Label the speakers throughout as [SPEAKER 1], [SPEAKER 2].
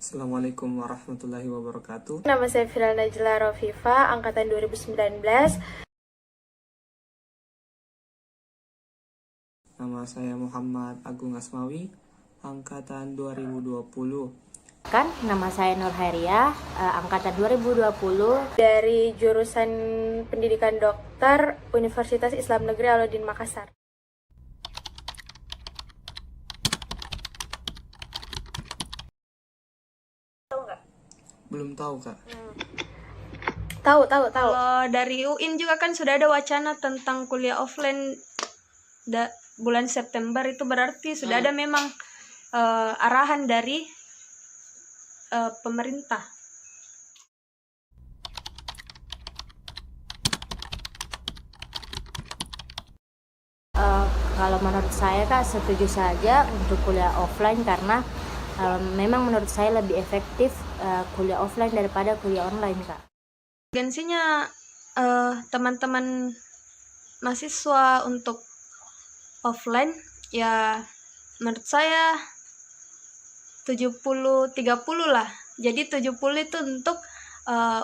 [SPEAKER 1] Assalamualaikum warahmatullahi wabarakatuh.
[SPEAKER 2] Nama saya Firal Najla Rofifa, angkatan 2019.
[SPEAKER 1] Nama saya Muhammad Agung Asmawi, angkatan 2020.
[SPEAKER 3] Nama saya Nur Hairiah, angkatan 2020
[SPEAKER 2] Dari jurusan Pendidikan Dokter Universitas Islam Negeri Alauddin Makassar.
[SPEAKER 1] Belum tahu, Kak.
[SPEAKER 2] Tahu.
[SPEAKER 4] Kalau dari UIN juga kan sudah ada wacana tentang kuliah offline bulan September, itu berarti sudah ada memang arahan dari pemerintah.
[SPEAKER 3] Kalau menurut saya Kak, setuju saja untuk kuliah offline karena memang menurut saya lebih efektif kuliah offline daripada kuliah online Kak.
[SPEAKER 4] Urgensinya teman-teman mahasiswa untuk offline ya menurut saya 70-30 lah. Jadi 70 itu untuk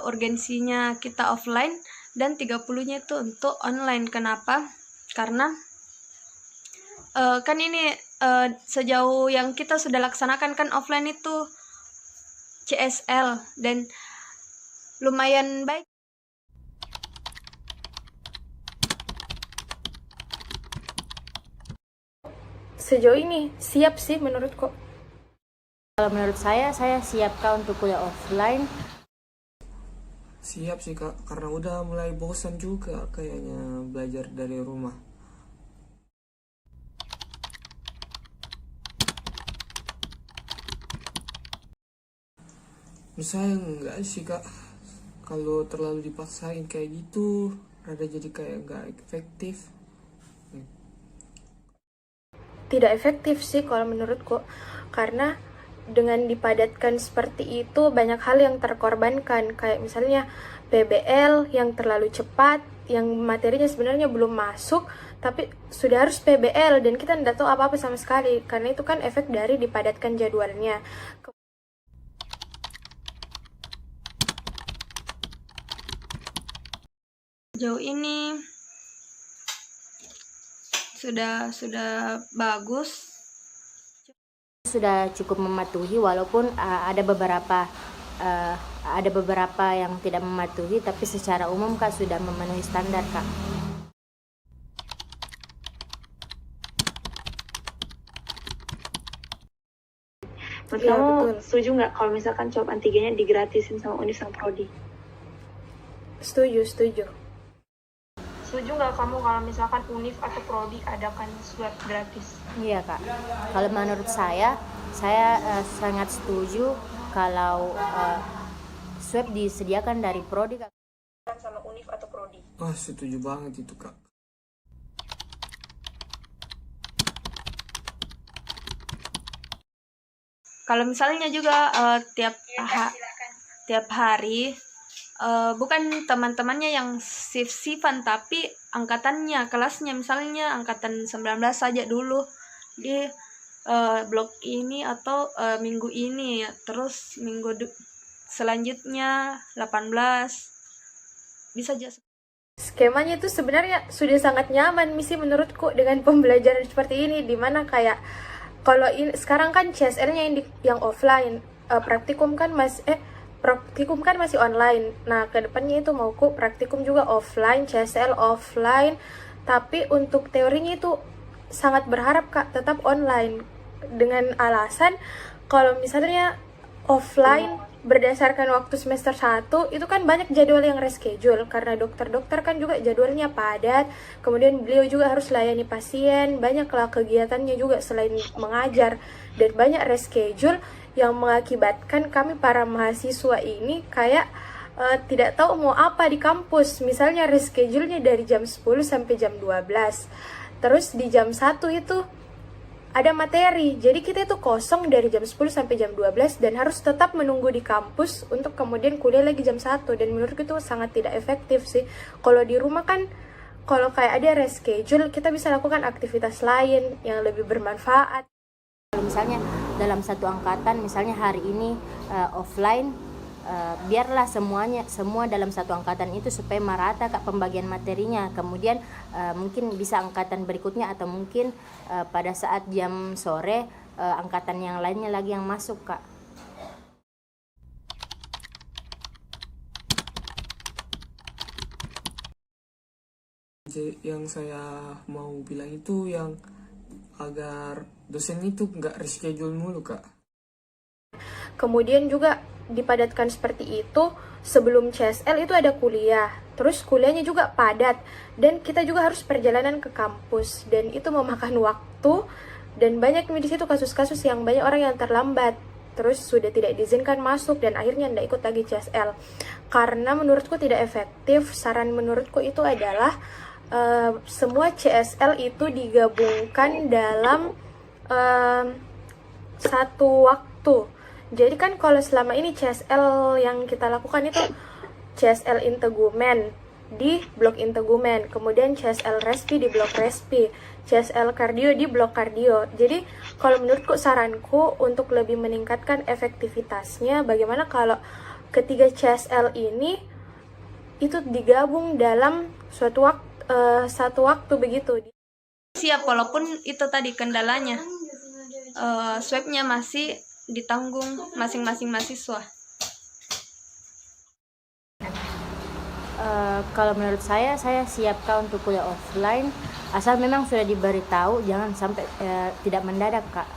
[SPEAKER 4] urgensinya kita offline dan 30-nya itu untuk online. Kenapa? Karena kan ini sejauh yang kita sudah laksanakan kan offline itu CSL dan lumayan baik.
[SPEAKER 2] Sejauh ini siap sih menurutku.
[SPEAKER 3] Kalau menurut saya siap Kak untuk kuliah offline.
[SPEAKER 1] Siap sih, Kak, karena udah mulai bosan juga kayaknya belajar dari rumah. Saya enggak sih, Kak. Kalau terlalu dipaksain kayak gitu, rada jadi kayak enggak efektif.
[SPEAKER 2] Tidak efektif sih kalau menurutku. Karena dengan dipadatkan seperti itu banyak hal yang terkorbankan. Kayak misalnya PBL yang terlalu cepat, yang materinya sebenarnya belum masuk, tapi sudah harus PBL dan kita tidak tahu apa-apa sama sekali. Karena itu kan efek dari dipadatkan jadwalnya.
[SPEAKER 4] Sejauh ini sudah bagus.
[SPEAKER 3] Sudah cukup mematuhi walaupun ada beberapa yang tidak mematuhi, tapi secara umum Kak sudah memenuhi standar Kak.
[SPEAKER 5] Menurut kamu setuju nggak kalau misalkan swab antigennya digratisin sama Univ sama Prodi?
[SPEAKER 2] Setuju.
[SPEAKER 4] Setuju nggak kamu kalau misalkan Univ atau Prodi adakan swab gratis?
[SPEAKER 3] Iya Kak. Kalau menurut saya sangat setuju kalau swab disediakan dari Prodi Kak.
[SPEAKER 4] Sama Univ atau Prodi?
[SPEAKER 1] Wah, setuju banget itu, Kak.
[SPEAKER 4] Kalau misalnya juga tiap hari bukan teman-temannya yang shift-shiftan tapi angkatannya, kelasnya, misalnya angkatan 19 saja dulu di blok ini atau minggu ini, terus minggu selanjutnya 18 bisa aja.
[SPEAKER 2] Skemanya itu sebenarnya sudah sangat nyaman misi menurutku dengan pembelajaran seperti ini, dimana kayak kalau sekarang kan CSL-nya yang offline, praktikum kan masih online. Nah, kedepannya itu mauku praktikum juga offline, CSL offline, tapi untuk teorinya itu sangat berharap Kak tetap online, dengan alasan kalau misalnya offline berdasarkan waktu semester 1 itu kan banyak jadwal yang reschedule karena dokter-dokter kan juga jadwalnya padat, kemudian beliau juga harus layani pasien, banyaklah kegiatannya juga selain mengajar, dan banyak reschedule yang mengakibatkan kami para mahasiswa ini kayak tidak tahu mau apa di kampus. Misalnya reschedule-nya dari jam 10 sampai jam 12, terus di jam 1 itu ada materi, jadi kita itu kosong dari jam 10 sampai jam 12 dan harus tetap menunggu di kampus untuk kemudian kuliah lagi jam 1. Dan menurutku itu sangat tidak efektif sih. Kalau di rumah kan, kalau kayak ada reschedule, kita bisa lakukan aktivitas lain yang lebih bermanfaat.
[SPEAKER 3] Misalnya dalam satu angkatan, misalnya hari ini offline, biarlah semua dalam satu angkatan itu supaya merata Kak pembagian materinya. Kemudian mungkin bisa angkatan berikutnya atau mungkin pada saat jam sore angkatan yang lainnya lagi yang masuk Kak.
[SPEAKER 1] Yang saya mau bilang itu yang agar dosen itu nggak reschedule mulu Kak.
[SPEAKER 2] Kemudian juga dipadatkan seperti itu, sebelum CSL itu ada kuliah, terus kuliahnya juga padat, dan kita juga harus perjalanan ke kampus, dan itu memakan waktu, dan banyak di situ kasus-kasus yang banyak orang yang terlambat, terus sudah tidak diizinkan masuk, dan akhirnya tidak ikut lagi CSL. Karena menurutku tidak efektif, saran menurutku itu adalah semua CSL itu digabungkan dalam satu waktu. Jadi kan kalau selama ini CSL yang kita lakukan itu CSL integumen di blok integumen, kemudian CSL respi di blok respi, CSL kardio di blok kardio. Jadi kalau menurutku, saranku untuk lebih meningkatkan efektivitasnya, bagaimana kalau ketiga CSL ini itu digabung dalam satu waktu begitu.
[SPEAKER 4] Siap, walaupun itu tadi kendalanya swabnya masih ditanggung masing-masing mahasiswa.
[SPEAKER 3] Kalau menurut saya siap Kak untuk kuliah offline, asal memang sudah diberitahu, jangan sampai tidak mendadak Kak.